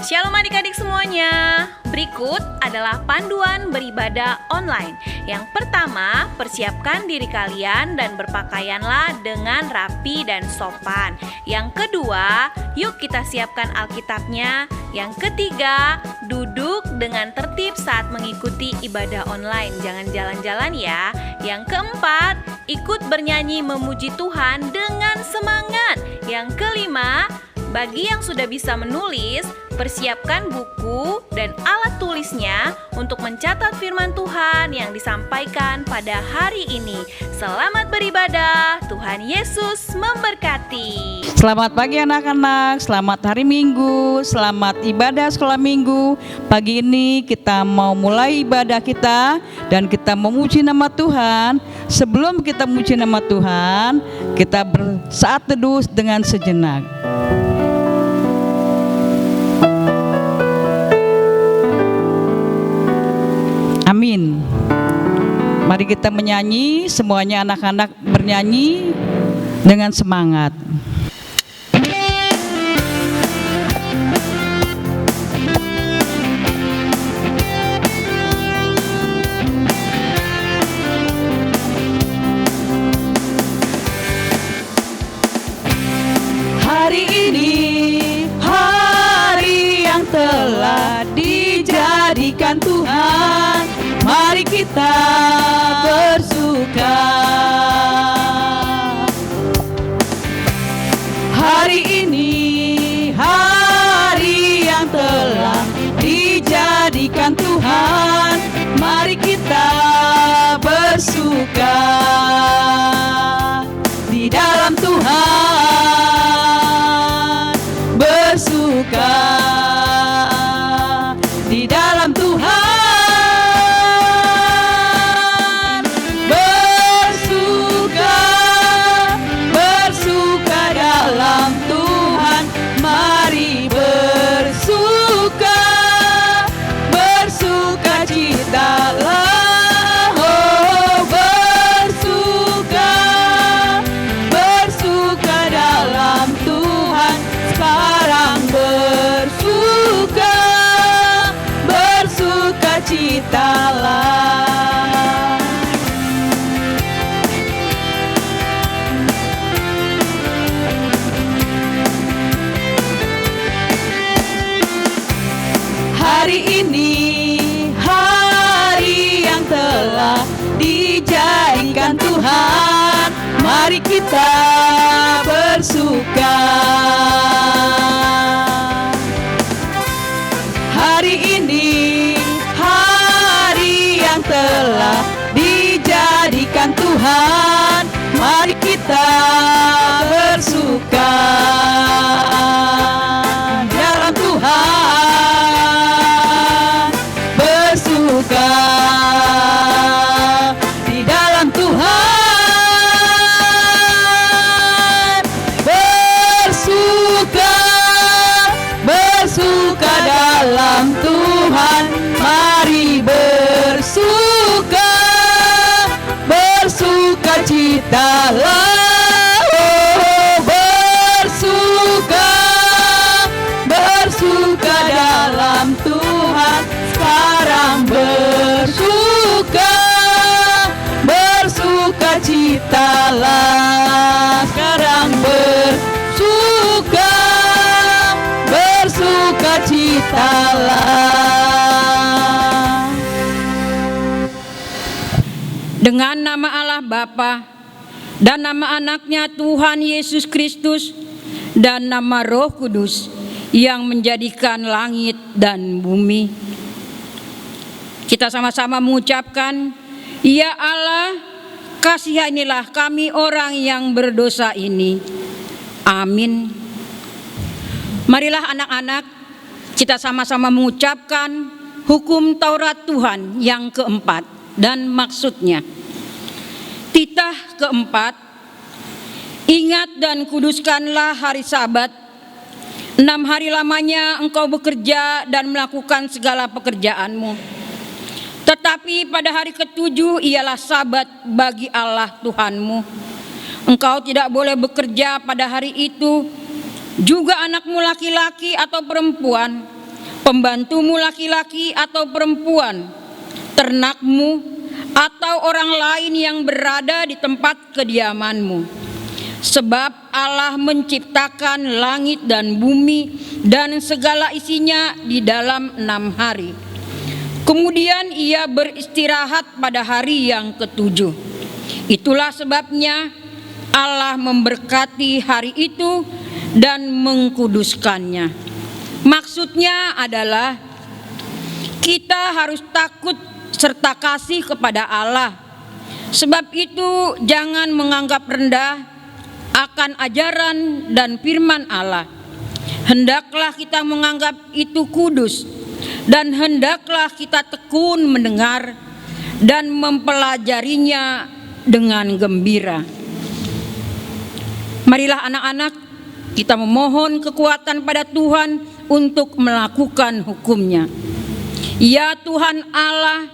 Shalom adik-adik semuanya. Berikut adalah panduan beribadah online. Yang pertama, persiapkan diri kalian dan berpakaianlah dengan rapi dan sopan. Yang kedua, yuk kita siapkan Alkitabnya. Yang ketiga, duduk dengan tertib saat mengikuti ibadah online. Jangan jalan-jalan ya. Yang keempat, ikut bernyanyi memuji Tuhan dengan semangat. Yang kelima, bagi yang sudah bisa menulis, persiapkan buku dan alat tulisnya untuk mencatat firman Tuhan yang disampaikan pada hari ini. Selamat beribadah, Tuhan Yesus memberkati. Selamat pagi anak-anak, selamat hari Minggu, selamat ibadah sekolah Minggu. Pagi ini kita mau mulai ibadah kita dan kita memuji nama Tuhan. Sebelum kita memuji nama Tuhan, kita bersaat teduh dengan sejenak. Amin. Mari kita menyanyi, semuanya anak-anak bernyanyi dengan semangat. Hari ini hari yang telah dijadikan Tuhan. Mari kita bersuka. Hari ini hari yang telah dijadikan Tuhan. Mari kita bersuka di dalam Tuhan. Bersuka di dalam Tuhan. Hari ini hari yang telah dijadikan Tuhan. Mari kita bersuka. Hari ini hari yang telah dijadikan Tuhan. Mari kita bersuka dalam Tuhan. Bersuka di dalam Tuhan. Bersuka, bersuka dalam Tuhan. Mari bersuka, bersuka citalah. Oh, bersuka, bersuka dalam Tuhan. Sekarang bersuka, bersuka citalah. Sekarang bersuka, bersuka citalah. Dengan nama Allah Bapa dan nama anaknya Tuhan Yesus Kristus dan nama Roh Kudus yang menjadikan langit dan bumi, kita sama-sama mengucapkan, ya Allah, kasihanilah kami orang yang berdosa ini. Amin. Marilah anak-anak, kita sama-sama mengucapkan hukum Taurat Tuhan yang keempat dan maksudnya. Titah keempat, ingat dan kuduskanlah hari Sabat. 6 hari lamanya engkau bekerja dan melakukan segala pekerjaanmu. Tetapi pada hari ketujuh ialah Sabat bagi Allah Tuhanmu. Engkau tidak boleh bekerja pada hari itu, juga anakmu laki-laki atau perempuan, pembantumu laki-laki atau perempuan, ternakmu, atau orang lain yang berada di tempat kediamanmu. Sebab Allah menciptakan langit dan bumi dan segala isinya di dalam 6 hari. Kemudian ia beristirahat pada hari yang ke-7. Itulah sebabnya Allah memberkati hari itu dan mengkuduskannya. Maksudnya adalah kita harus takut serta kasih kepada Allah. Sebab itu jangan menganggap rendah akan ajaran dan firman Allah. Hendaklah kita menganggap itu kudus, dan hendaklah kita tekun mendengar dan mempelajarinya dengan gembira. Marilah anak-anak, kita memohon kekuatan pada Tuhan untuk melakukan hukum-Nya. Ya Tuhan Allah,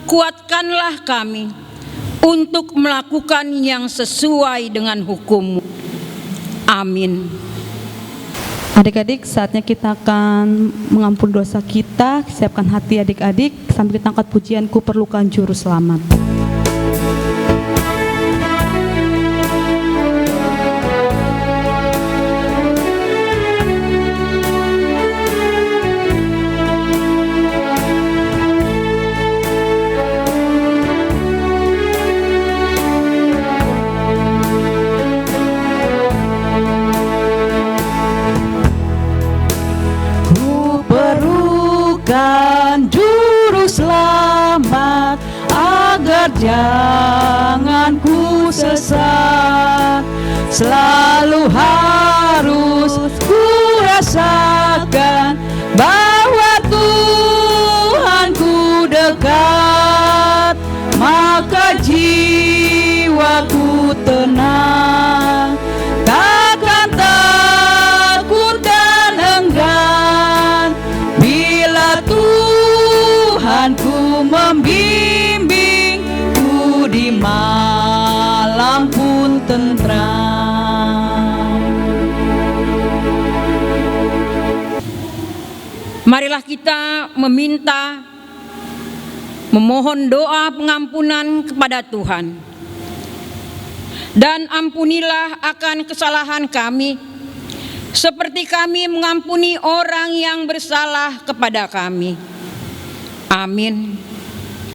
kuatkanlah kami untuk melakukan yang sesuai dengan hukum-Mu. Amin. Adik-adik, saatnya kita akan mengampuni dosa kita. Siapkan hati adik-adik sambil kita angkat pujian Ku Perlukan Juru Selamat. Juru selamat agar jangan ku sesat, selalu harus ku rasakan bahwa Tuhanku dekat, maka jiwaku tenang, takkan takut dan enggan bila Tuhanku membimbingku di malam pun tentram. Marilah kita memohon doa pengampunan kepada Tuhan. Dan ampunilah akan kesalahan kami, seperti kami mengampuni orang yang bersalah kepada kami. Amin.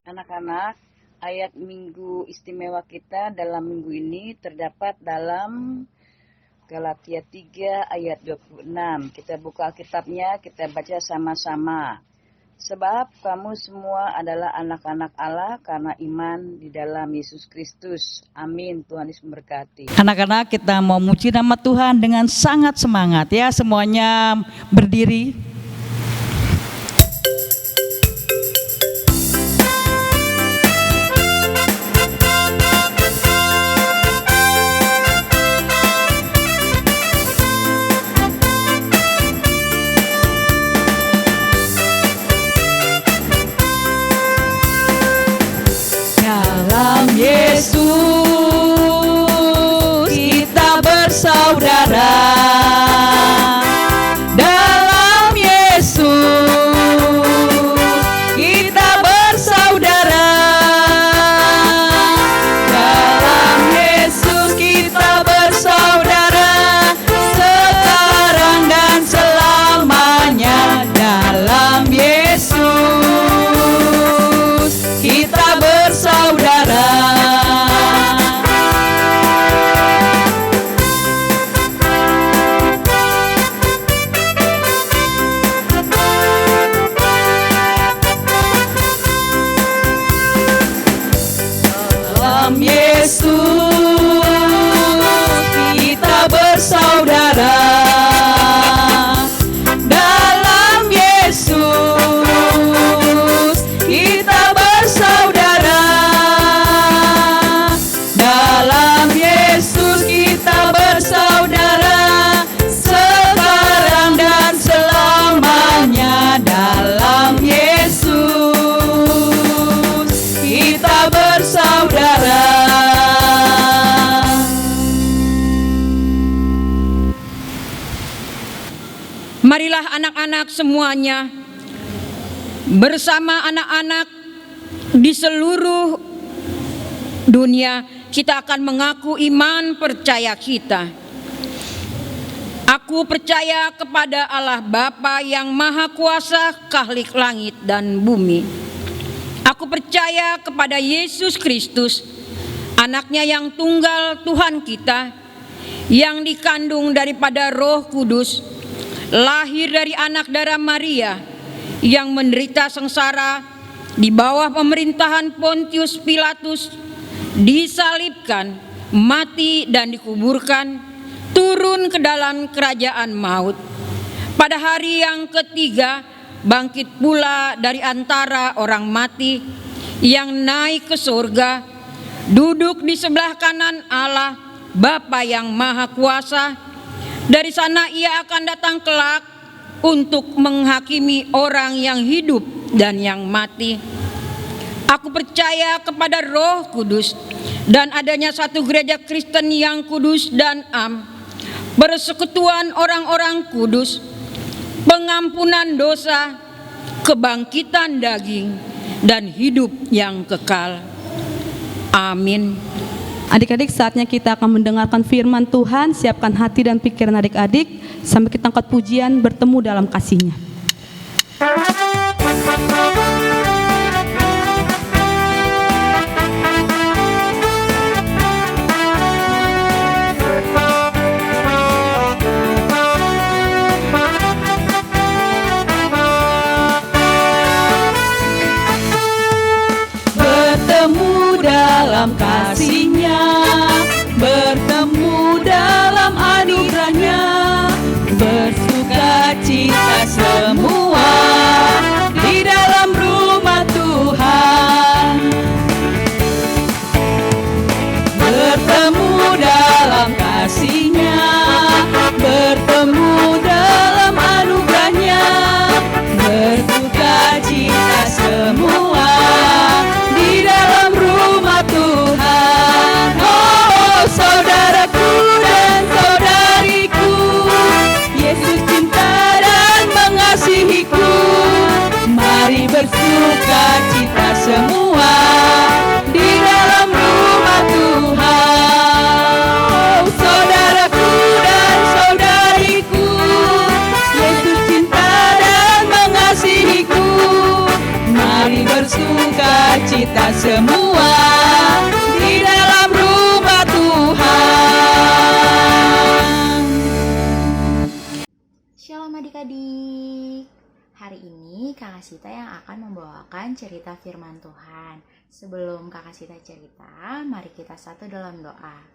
Anak-anak, ayat minggu istimewa kita dalam minggu ini terdapat dalam Galatia 3 ayat 26. Kita buka Alkitabnya, kita baca sama-sama. Sebab kamu semua adalah anak-anak Allah karena iman di dalam Yesus Kristus. Amin. Tuhan Yesus memberkati. Anak-anak, kita mau muji nama Tuhan dengan sangat semangat ya. Semuanya berdiri. Dalam Yesus kita bersaudara. Dalam Yesus kita bersaudara. Dalam Yesus kita bersaudara, sekarang dan selamanya. Dalam Yesus kita bersaudara. Dalam Yesus kita bersaudara. Dalam Yesus kita bersaudara. Dalam Yesus kita bersaudara, sekarang dan selamanya. Dalam Yesus kita bersaudara. Marilah anak-anak semuanya, bersama anak-anak di seluruh dunia, kita akan mengaku iman percaya kita. Aku percaya kepada Allah Bapa yang Maha Kuasa, Khalik langit dan bumi. Aku percaya kepada Yesus Kristus, anaknya yang tunggal Tuhan kita, yang dikandung daripada Roh Kudus, lahir dari anak darah Maria, yang menderita sengsara di bawah pemerintahan Pontius Pilatus, disalibkan, mati dan dikuburkan, turun ke dalam kerajaan maut. Pada hari yang ketiga bangkit pula dari antara orang mati, yang naik ke surga, duduk di sebelah kanan Allah Bapa yang Maha Kuasa. Dari sana ia akan datang kelak untuk menghakimi orang yang hidup dan yang mati. Aku percaya kepada Roh Kudus dan adanya satu gereja Kristen yang kudus dan am, persekutuan orang-orang kudus, pengampunan dosa, kebangkitan daging, dan hidup yang kekal. Amin. Adik-adik, saatnya kita akan mendengarkan firman Tuhan. Siapkan hati dan pikiran adik-adik sambil kita angkat pujian bertemu dalam kasih-Nya. Bertemu dalam kasih-Nya, bertemu dalam anugerah-Nya, bersuka cita semua di dalam rumah Tuhan. Bertemu dalam kasih-Nya, bertemu dalam anugerah-Nya, bersuka cita semua di dalam rumah Tuhan. Oh, saudaraku dan saudariku, Yesus cinta dan mengasihiku. Mari bersuka cita semua di dalam rumah Tuhan. Oh, saudaraku dan saudariku, Yesus cinta dan mengasihiku. Mari bersuka cita semua di dalam rumah Tuhan. Shalom adik-adik. Hari ini Kakak Sita yang akan membawakan cerita firman Tuhan. Sebelum Kakak Sita cerita, mari kita satu dalam doa.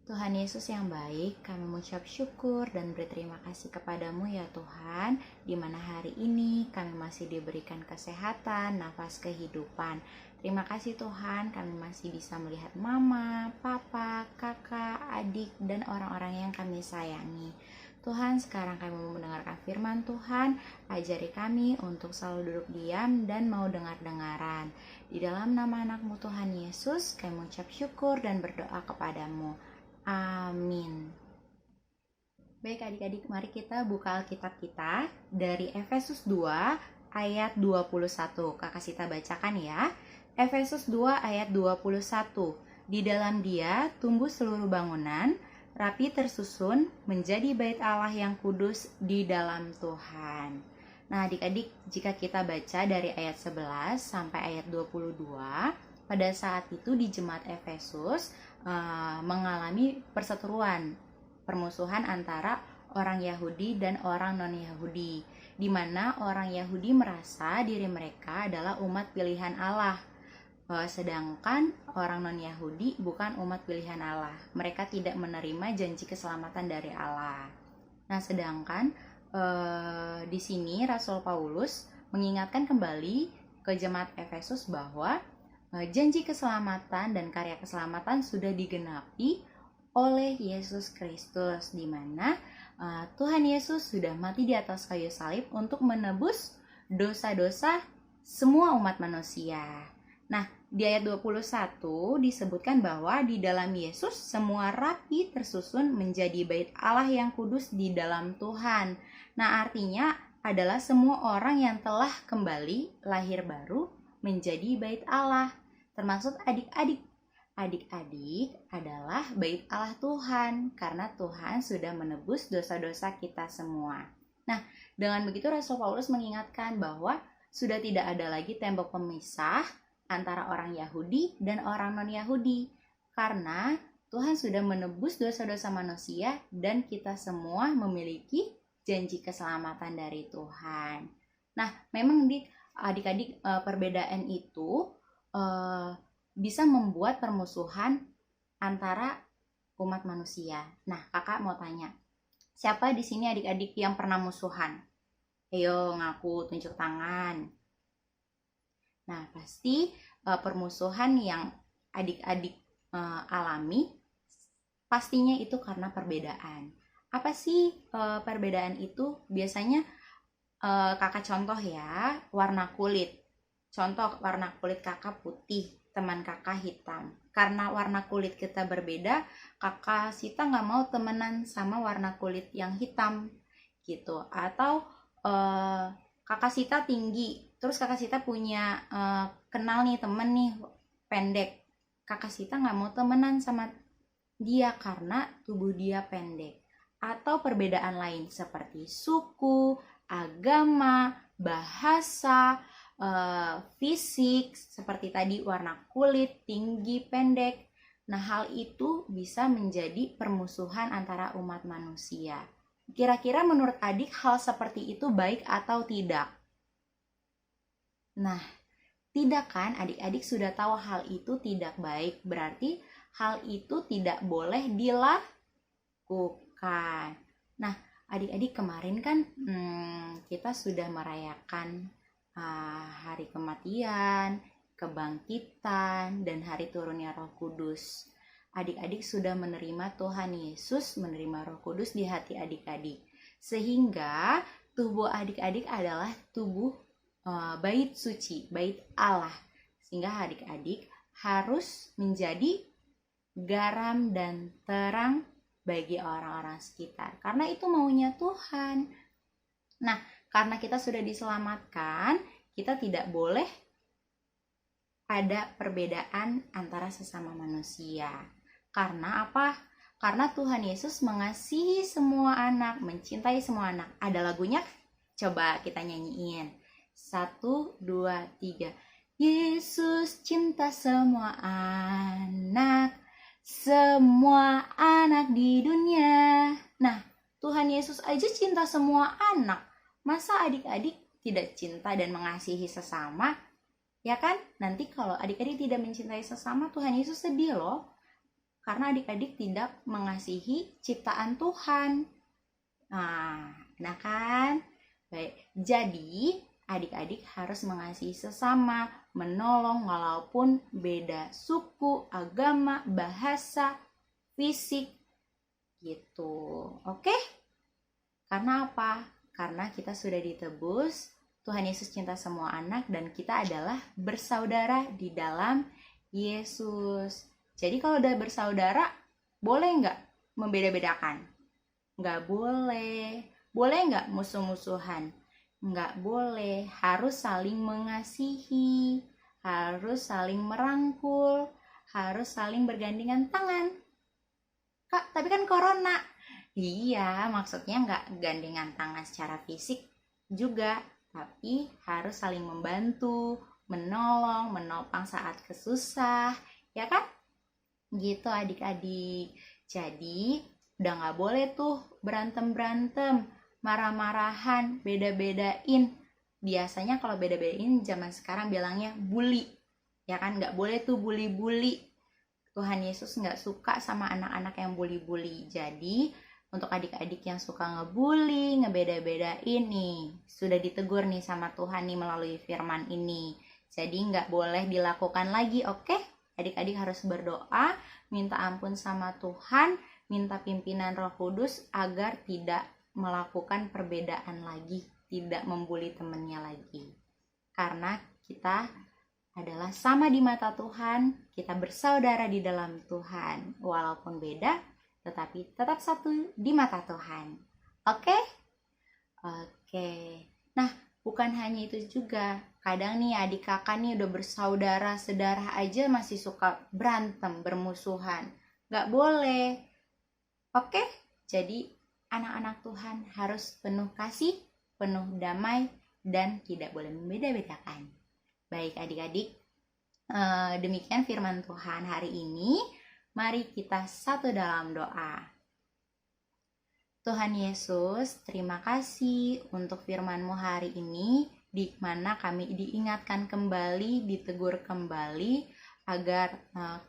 Tuhan Yesus yang baik, kami mengucap syukur dan berterima kasih kepadamu ya Tuhan, di mana hari ini kami masih diberikan kesehatan, nafas kehidupan. Terima kasih Tuhan, kami masih bisa melihat mama, papa, kakak, adik, dan orang-orang yang kami sayangi. Tuhan, sekarang kami mau mendengarkan firman Tuhan, ajari kami untuk selalu duduk diam dan mau dengar-dengaran. Di dalam nama anak-Mu Tuhan Yesus, kami mengucap syukur dan berdoa kepadamu. Amin. Baik adik-adik, mari kita buka Alkitab kita dari Efesus 2 ayat 21. Kakak Sita bacakan ya. Efesus 2 ayat 21. Di dalam Dia tumbuh seluruh bangunan, rapi tersusun menjadi bait Allah yang kudus di dalam Tuhan. Nah adik-adik, jika kita baca dari ayat 11 sampai ayat 22, pada saat itu di jemaat Efesus mengalami perseteruan, permusuhan antara orang Yahudi dan orang non-Yahudi, di mana orang Yahudi merasa diri mereka adalah umat pilihan Allah, sedangkan orang non-Yahudi bukan umat pilihan Allah. Mereka tidak menerima janji keselamatan dari Allah. Nah, sedangkan di sini Rasul Paulus mengingatkan kembali ke jemaat Efesus bahwa janji keselamatan dan karya keselamatan sudah digenapi oleh Yesus Kristus, di mana Tuhan Yesus sudah mati di atas kayu salib untuk menebus dosa-dosa semua umat manusia. Nah, di ayat 21 disebutkan bahwa di dalam Yesus semua rapi tersusun menjadi bait Allah yang kudus di dalam Tuhan. Nah, artinya adalah semua orang yang telah kembali lahir baru menjadi bait Allah, termasuk adik-adik. Adik-adik adalah bait Allah Tuhan, karena Tuhan sudah menebus dosa-dosa kita semua. Nah, dengan begitu Rasul Paulus mengingatkan bahwa sudah tidak ada lagi tembok pemisah antara orang Yahudi dan orang non-Yahudi, karena Tuhan sudah menebus dosa-dosa manusia dan kita semua memiliki janji keselamatan dari Tuhan. Nah, memang adik-adik, perbedaan itu bisa membuat permusuhan antara umat manusia. Nah, kakak mau tanya, siapa di sini adik-adik yang pernah musuhan? Ayo ngaku, tunjuk tangan. Nah, pasti permusuhan yang adik-adik alami pastinya itu karena perbedaan. Apa sih perbedaan itu? Biasanya kakak contoh ya, warna kulit. Contoh, warna kulit kakak putih, teman kakak hitam. Karena warna kulit kita berbeda, kakak Sita nggak mau temenan sama warna kulit yang hitam gitu. Atau kakak Sita tinggi, terus kakak Sita punya kenal nih temen nih pendek. Kakak Sita nggak mau temenan sama dia karena tubuh dia pendek. Atau perbedaan lain seperti suku, agama, bahasa, fisik, seperti tadi warna kulit, tinggi, pendek. Nah, hal itu bisa menjadi permusuhan antara umat manusia. Kira-kira menurut adik hal seperti itu baik atau tidak? Nah, tidak kan? Adik-adik sudah tahu hal itu tidak baik, berarti hal itu tidak boleh dilakukan. Nah, adik-adik kemarin kan kita sudah merayakan hari kematian, kebangkitan, dan hari turunnya Roh Kudus. Adik-adik sudah menerima Tuhan Yesus, menerima Roh Kudus di hati adik-adik. Sehingga tubuh adik-adik adalah tubuh bait suci, bait Allah. Sehingga adik-adik harus menjadi garam dan terang bagi orang-orang sekitar. Karena itu maunya Tuhan. Nah, karena kita sudah diselamatkan, kita tidak boleh ada perbedaan antara sesama manusia. Karena apa? Karena Tuhan Yesus mengasihi semua anak, mencintai semua anak. Ada lagunya? Coba kita nyanyiin. 1, 2, 3. Yesus cinta semua anak di dunia. Nah, Tuhan Yesus aja cinta semua anak. Masa adik-adik tidak cinta dan mengasihi sesama? Ya kan? Nanti kalau adik-adik tidak mencintai sesama, Tuhan Yesus sedih loh. Karena adik-adik tidak mengasihi ciptaan Tuhan. Nah kan? Baik. Jadi, adik-adik harus mengasihi sesama, menolong walaupun beda suku, agama, bahasa, fisik gitu. Oke? Karena apa? Karena kita sudah ditebus, Tuhan Yesus cinta semua anak, dan kita adalah bersaudara di dalam Yesus. Jadi kalau udah bersaudara, boleh nggak membeda-bedakan? Nggak boleh. Boleh nggak musuh-musuhan? Nggak boleh. Harus saling mengasihi, harus saling merangkul, harus saling bergandengan tangan. Kak, tapi kan corona. Iya, maksudnya nggak gandengan tangan secara fisik juga, tapi harus saling membantu, menolong, menopang saat kesusah, ya kan? Gitu adik-adik. Jadi udah nggak boleh tuh berantem-berantem, marah-marahan, beda-bedain. Biasanya kalau beda-bedain zaman sekarang bilangnya bully, ya kan? Nggak boleh tuh bully-bully. Tuhan Yesus nggak suka sama anak-anak yang bully-bully. Jadi untuk adik-adik yang suka ngebully, ngebeda-bedain nih, sudah ditegur nih sama Tuhan nih melalui firman ini. Jadi nggak boleh dilakukan lagi, oke? Adik-adik harus berdoa, minta ampun sama Tuhan, minta pimpinan Roh Kudus agar tidak melakukan perbedaan lagi, tidak membuli temannya lagi. Karena kita adalah sama di mata Tuhan, kita bersaudara di dalam Tuhan. Walaupun beda, tetapi tetap satu di mata Tuhan. Oke? Oke. Nah, bukan hanya itu juga. Kadang nih adik kakak nih udah bersaudara, sedarah aja masih suka berantem, bermusuhan. Gak boleh. Oke, jadi anak-anak Tuhan harus penuh kasih, penuh damai, dan tidak boleh membeda-bedakan. Baik adik-adik, demikian firman Tuhan hari ini. Mari kita satu dalam doa. Tuhan Yesus, terima kasih untuk firman-Mu hari ini, di mana kami diingatkan kembali, ditegur kembali, agar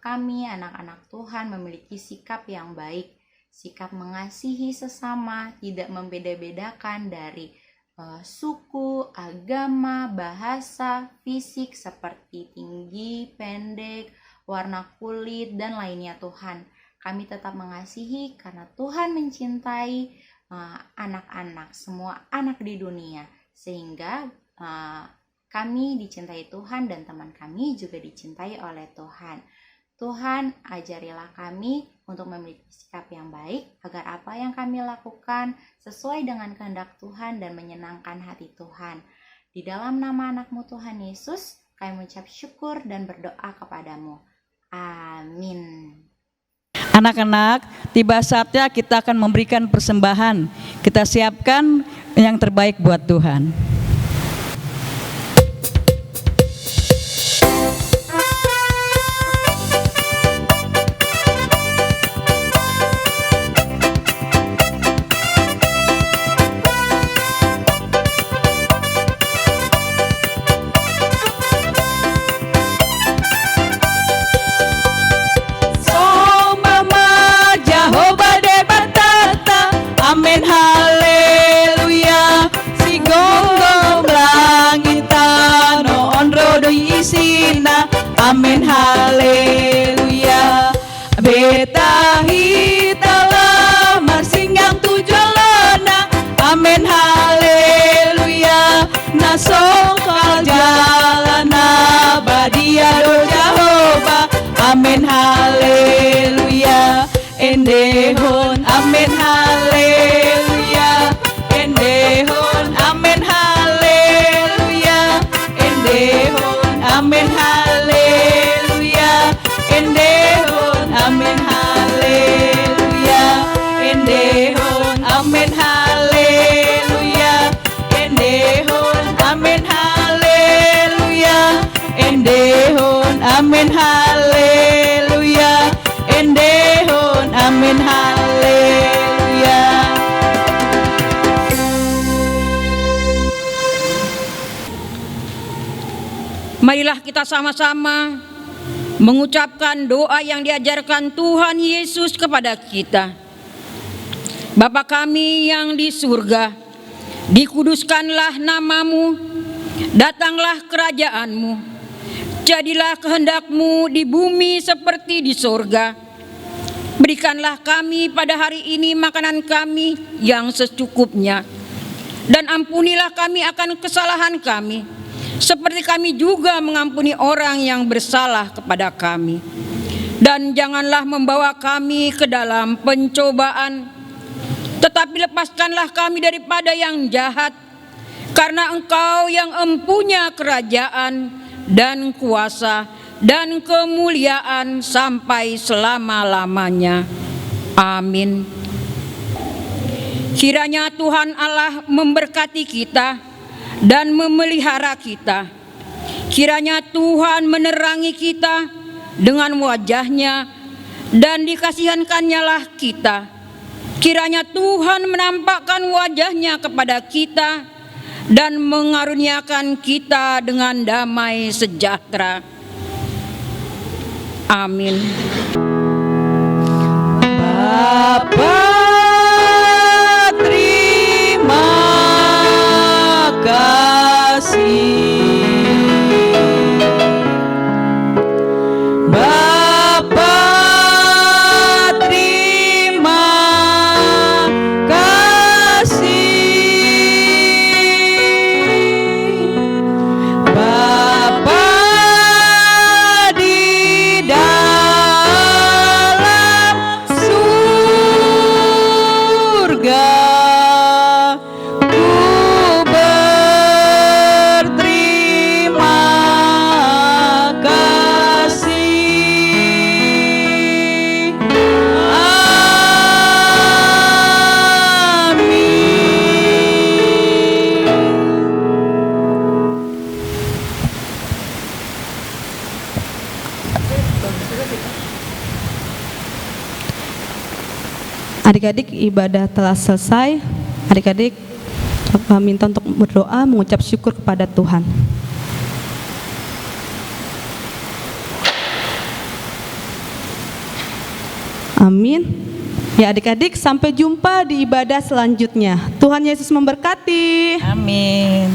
kami anak-anak Tuhan memiliki sikap yang baik, sikap mengasihi sesama, tidak membeda-bedakan dari suku, agama, bahasa, fisik seperti tinggi, pendek, warna kulit, dan lainnya Tuhan. Kami tetap mengasihi karena Tuhan mencintai anak-anak, semua anak di dunia. Sehingga kami dicintai Tuhan dan teman kami juga dicintai oleh Tuhan. Tuhan, ajarilah kami untuk memiliki sikap yang baik agar apa yang kami lakukan sesuai dengan kehendak Tuhan dan menyenangkan hati Tuhan. Di dalam nama anak-Mu Tuhan Yesus, kami mengucap syukur dan berdoa kepadamu. Amin. Anak-anak, tiba saatnya kita akan memberikan persembahan. Kita siapkan yang terbaik buat Tuhan. Amin haleluya, si gonggong langitan on rodo isina. Amin haleluya, beta hitala marsingang tujolona. Amin haleluya, nasong kal jalana badia do Jehovah. Amin haleluya, endehon amin haleluya, endehon amin haleluya, endehon amin haleluya, endehon amin haleluya, endehon amin haleluya, endehon amin haleluya, endehon amin haleluya, endehon amin haleluya. Marilah kita sama-sama mengucapkan doa yang diajarkan Tuhan Yesus kepada kita. Bapa kami yang di surga, dikuduskanlah namamu, datanglah kerajaanmu, jadilah kehendak-Mu di bumi seperti di surga. Berikanlah kami pada hari ini makanan kami yang secukupnya, dan ampunilah kami akan kesalahan kami, seperti kami juga mengampuni orang yang bersalah kepada kami. Dan janganlah membawa kami ke dalam pencobaan, tetapi lepaskanlah kami daripada yang jahat, karena Engkau yang empunya kerajaan dan kuasa dan kemuliaan sampai selama-lamanya. Amin. Kiranya Tuhan Allah memberkati kita dan memelihara kita. Kiranya Tuhan menerangi kita dengan wajah-Nya dan dikasihankan-Nyalah kita. Kiranya Tuhan menampakkan wajah-Nya kepada kita dan mengaruniakan kita dengan damai sejahtera. Amin. Bapa, terima kasih. Bapa, terima kasih. Bapa di dalam surga, ku Adik-adik, ibadah telah selesai. Adik-adik minta untuk berdoa, mengucap syukur kepada Tuhan. Amin. Ya adik-adik, sampai jumpa di ibadah selanjutnya. Tuhan Yesus memberkati. Amin.